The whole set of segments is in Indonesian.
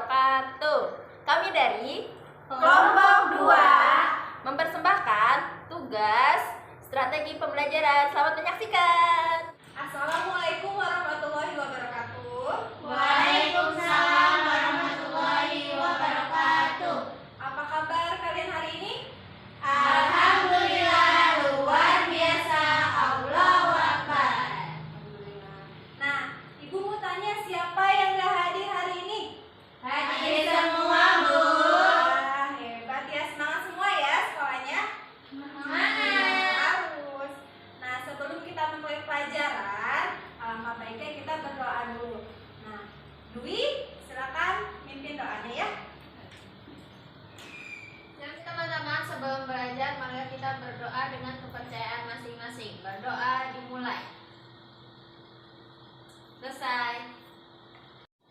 wabarakatuh. Kami dari Kelompok 2 mempersembahkan tugas strategi pembelajaran. Selamat menyaksikan. Assalamualaikum warahmatullahi wabarakatuh. Waalaikumsalam warahmatullahi wabarakatuh. Apa kabar kalian hari ini? Alhamdulillah, luar biasa. Allahu Akbar. Nah, Ibu mau tanya siapa yang gak hadir hari ini? Hadir semua, Bu. Wah, hebat ya, semangat semua ya sekolahnya. Semangat. Harus. Nah, sebelum kita memulai pelajaran, alangkah baiknya kita berdoa dulu. Nah, Dwi, silakan mimpin doanya ya. Yang teman-teman, sebelum belajar, mari kita berdoa dengan kepercayaan masing-masing. Berdoa dimulai. Selesai.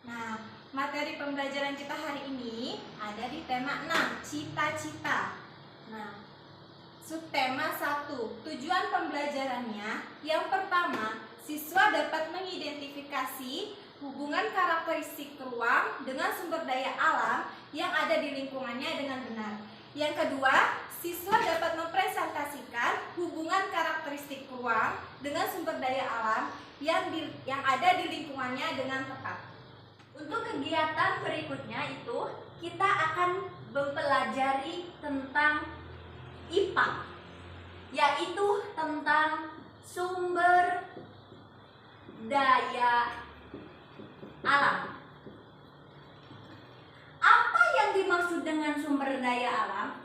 Nah, materi pembelajaran kita hari ini ada di tema 6, cita-cita. Nah, subtema 1, tujuan pembelajarannya. Yang pertama, siswa dapat mengidentifikasi hubungan karakteristik ruang dengan sumber daya alam yang ada di lingkungannya dengan benar. Yang kedua, siswa dapat mempresentasikan hubungan karakteristik ruang dengan sumber daya alam yang ada di lingkungannya dengan tepat. Untuk kegiatan berikutnya itu kita akan mempelajari tentang IPA, yaitu tentang sumber daya alam. Apa yang dimaksud dengan sumber daya alam?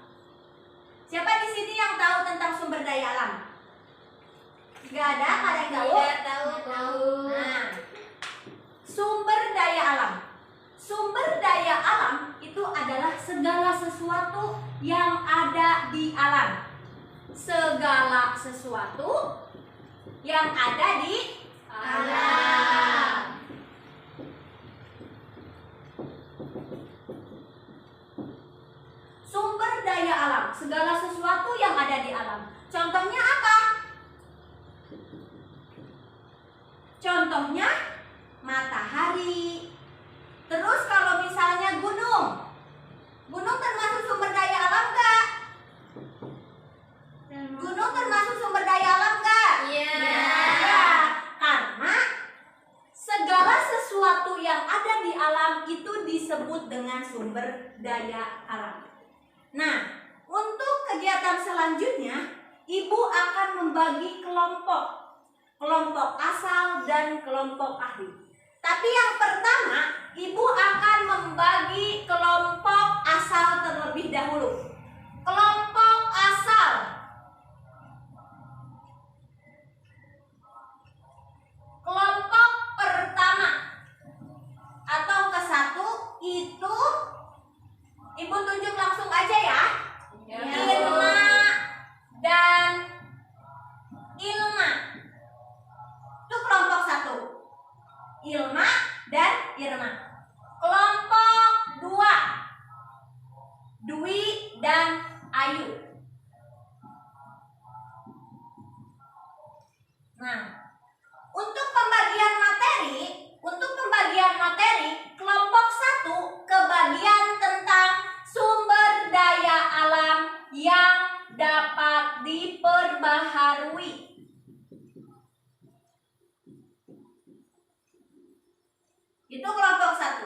Siapa di sini yang tahu tentang sumber daya alam? Gak ada? Ada yang tahu? Tidak tahu. Nah, sumber daya alam. Sumber daya alam itu adalah segala sesuatu yang ada di alam. Segala sesuatu yang ada di Alam. Sumber daya alam, segala sesuatu yang ada di alam. Contohnya apa? Contohnya matahari. Terus kalau misalnya gunung. Gunung termasuk sumber daya alam enggak? Gunung termasuk sumber daya alam enggak? Iya. Ya, karena segala sesuatu yang ada di alam itu disebut dengan sumber daya alam. Nah, untuk kegiatan selanjutnya, Ibu akan membagi kelompok. Kelompok asal dan kelompok ahli. Tapi yang pertama, Ibu akan membagi kelompok asal terlebih dahulu. Kelompok asal. Kelompok pertama atau ke-1 itu Ibu tunjuk langsung aja ya. Ya. Irma dan Ilma. Itu kelompok 1. Ilma dan Irma. Kelompok 2, Dwi dan Ayu. Nah, untuk pembagian materi, kelompok 1 kebagian tentang sumber daya alam yang dapat diperbaharui. Itu kelompok 1.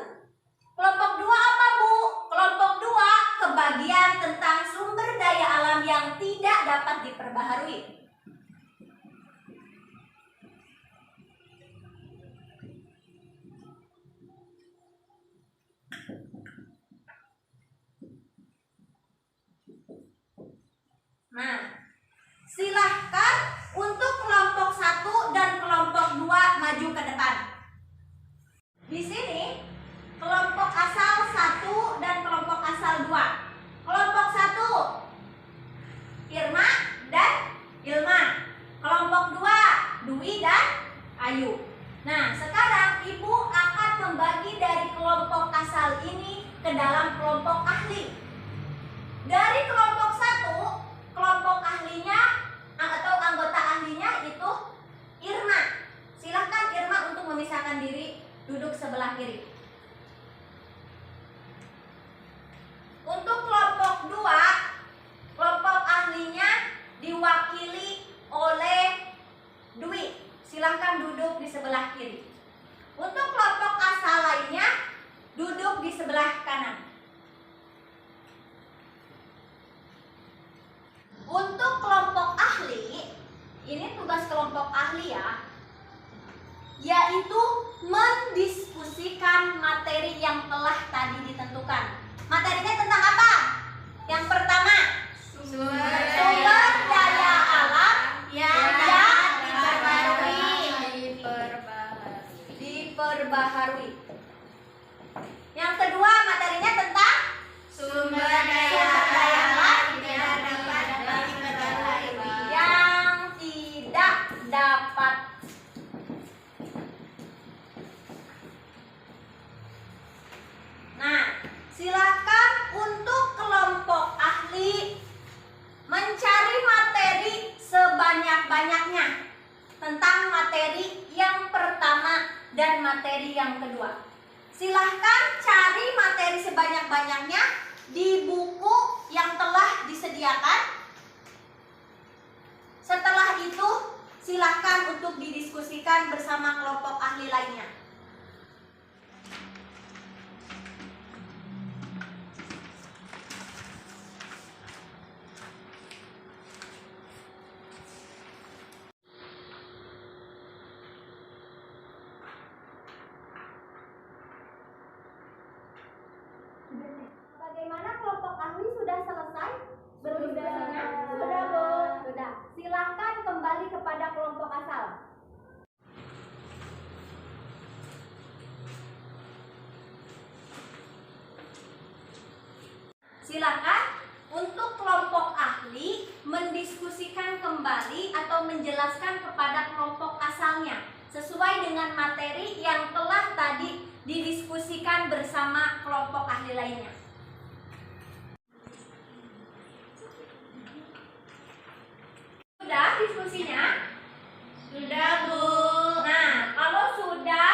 Kelompok 2 apa, Bu? Kelompok 2 kebagian tentang sumber daya alam yang tidak dapat diperbaharui. Nah, silahkan untuk kelompok 1 dan kelompok 2 maju ke depan. Di sini kelompok asal 1 dan kelompok asal 2. Kelompok 1 Irma dan Ilma. Kelompok 2 Dwi dan Ayu. Nah, sekarang Ibu akan membagi dari kelompok asal ini ke dalam kelompok ahli. Dari kelompok 1, kelompok ahlinya atau anggota ahlinya itu Irma. Silahkan Irma untuk memisahkan diri, duduk sebelah kiri. sebelah kanan. Untuk kelompok ahli, ini tugas kelompok ahli ya, yaitu mendiskusikan materi yang telah tadi ditentukan. Materinya tentang apa? Yang pertama, sumber daya alam yang diperbaharui. Yang kedua, materinya tentang Sumber daya alam yang dapat diperbaharui. yang tidak dapat. Nah, silakan untuk kelompok ahli mencari materi sebanyak-banyaknya tentang materi yang pertama dan materi yang kedua. Silahkan cari materi sebanyak-banyaknya di buku yang telah disediakan. Setelah itu, silahkan untuk didiskusikan bersama kelompok ahli lainnya. Bagaimana kelompok ahli sudah selesai berdiskusinya? Sudah, Bu. Sudah. Silahkan kembali kepada kelompok asal. Silakan untuk kelompok ahli mendiskusikan kembali atau menjelaskan kepada kelompok asalnya sesuai dengan materi yang telah tadi didiskusikan bersama kelompok ahli lainnya. Sudah diskusinya? Sudah, Bu. Nah, kalau sudah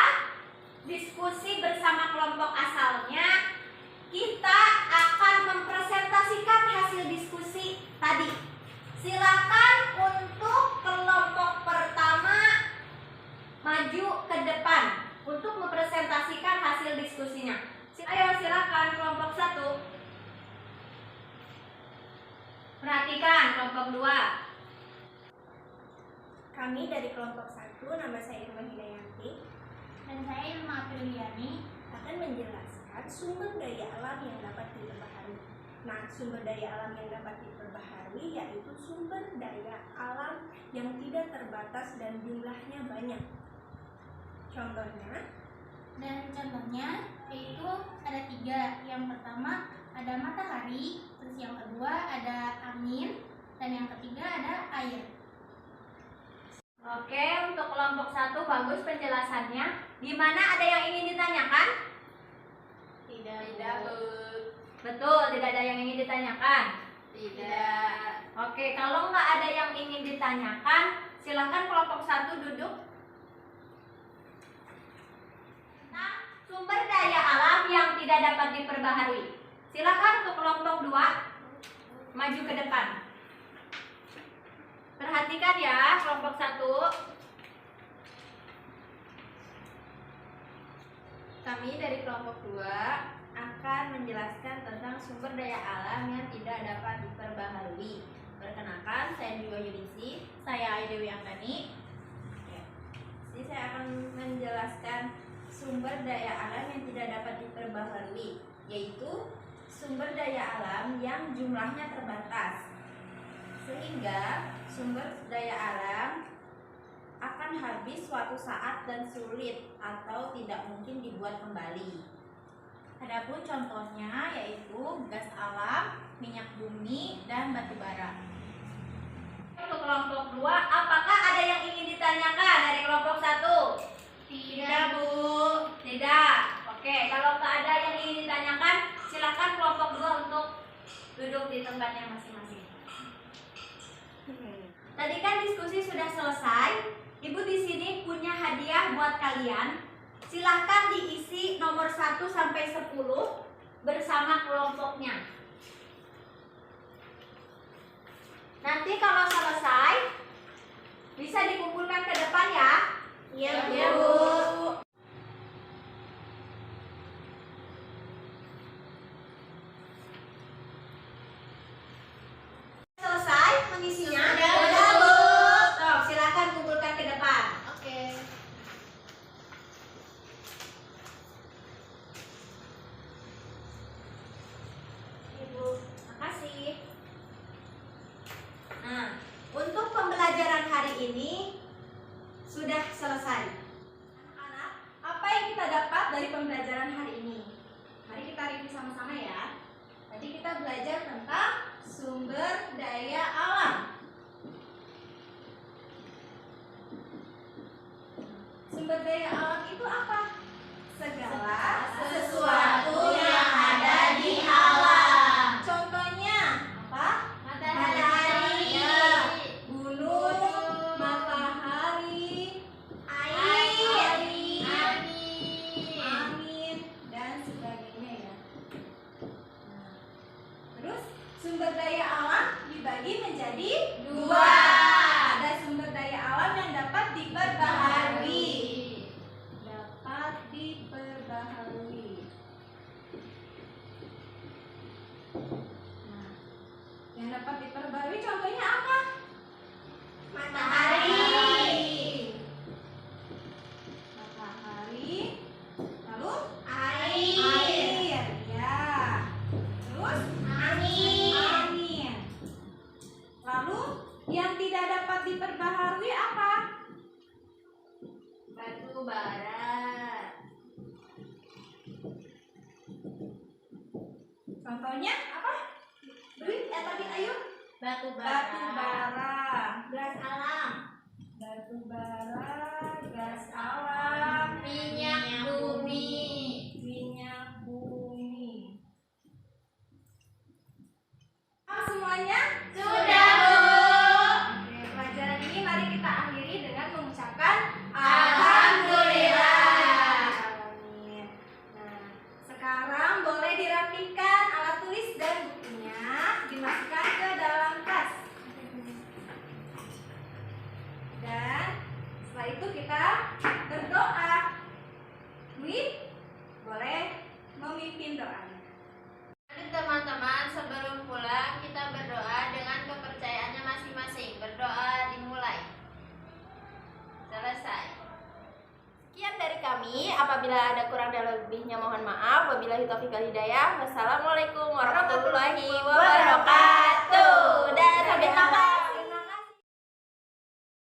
diskusi bersama kelompok asalnya, kita akan mempresentasikan hasil diskusi tadi. Silakan untuk kelompok pertama maju ke depan untuk mempresentasikan hasil diskusinya. Ayo silakan kelompok 1. Perhatikan kelompok 2. Kami dari kelompok 1, nama saya Irma Hidayati, Dan saya Ilma Apriliani. akan menjelaskan sumber daya alam yang dapat diperbaharui. Nah, sumber daya alam yang dapat diperbaharui yaitu sumber daya alam yang tidak terbatas dan jumlahnya banyak. Contohnya, Yaitu ada 3. Yang pertama ada matahari, terus yang kedua ada angin, dan yang ketiga ada air. Oke, untuk kelompok 1 bagus penjelasannya. Di mana ada yang ingin ditanyakan? Tidak, Bu. Betul, tidak ada yang ingin ditanyakan. Tidak. Oke, kalau nggak ada yang ingin ditanyakan, silakan kelompok 1 duduk. Nah, sumber daya alam yang tidak dapat diperbaharui. Silakan untuk kelompok 2 maju ke depan. Perhatikan ya, kelompok 1. Kami dari kelompok 2 akan menjelaskan tentang sumber daya alam yang tidak dapat diperbaharui. Perkenalkan, saya Dio Yudisi, saya Aidewi Angkani. Ya. Jadi saya akan menjelaskan sumber daya alam yang tidak dapat diperbaharui, yaitu sumber daya alam yang jumlahnya terbatas. Sehingga sumber daya alam akan habis suatu saat dan sulit atau tidak mungkin dibuat kembali. Adapun contohnya yaitu gas alam, minyak bumi, dan batu bara. Untuk kelompok 2, apakah ada yang ingin ditanyakan dari kelompok 1? Tidak, Bu. Tidak. Oke, kalau nggak ada yang ingin ditanyakan, silakan kelompok 2 untuk duduk di tempatnya masing-masing. Tadi kan diskusi sudah selesai. Ibu di sini punya hadiah buat kalian. Silahkan diisi nomor 1 sampai 10 bersama kelompoknya. Nanti kalau selesai bisa dikumpulkan ke depan ya. Iya, Iya, Bu. mengisinya? Sudah, Bu. Sok, silakan kumpulkan ke depan. Oke. Ibu, makasih. Nah, untuk pembelajaran hari ini sudah selesai. Anak-anak, apa yang kita dapat dari pembelajaran hari ini? Mari kita review sama-sama ya. Tadi kita belajar tentang sumber daya alam. Sumber daya alam itu apa? Segala sesuatu yang ada di alam. Contohnya apa? Matahari, gunung, matahari, air, angin, dan sebagainya ya. Nah, terus sumber daya alam dibagi menjadi dua. Ada sumber daya alam yang dapat diperbaharui. Dapat diperbaharui. Nah, yang dapat diperbaharui contohnya apa? Matahari. Matahari. Lalu air. Ya. Terus angin. Lalu yang tidak dapat diperbaharui apa? Batu bara. Contohnya apa? Dwi, tadi ayo. Batu Batu bara, Gas alam. batu bara, gas alam, Minyak bumi. minyak bumi. Semuanya? Sudah, Bu. Oke, pelajaran ini mari kita akhiri dengan mengucapkan Alhamdulillah. Amin. Nah, sekarang boleh dirapikan alat tulis dan bukunya, dimasukkan ke dalam tas. Dan setelah itu kita berdoa. Dwi, boleh memimpin doanya. Mari teman-teman, sebelum pulang kita berdoa dengan kepercayaannya masing-masing. Berdoa dimulai. Selesai. Sekian dari kami. Apabila ada kurang dan lebihnya mohon maaf. Wabillahi taufiq wal hidayah. Wassalamualaikum warahmatullahi wabarakatuh.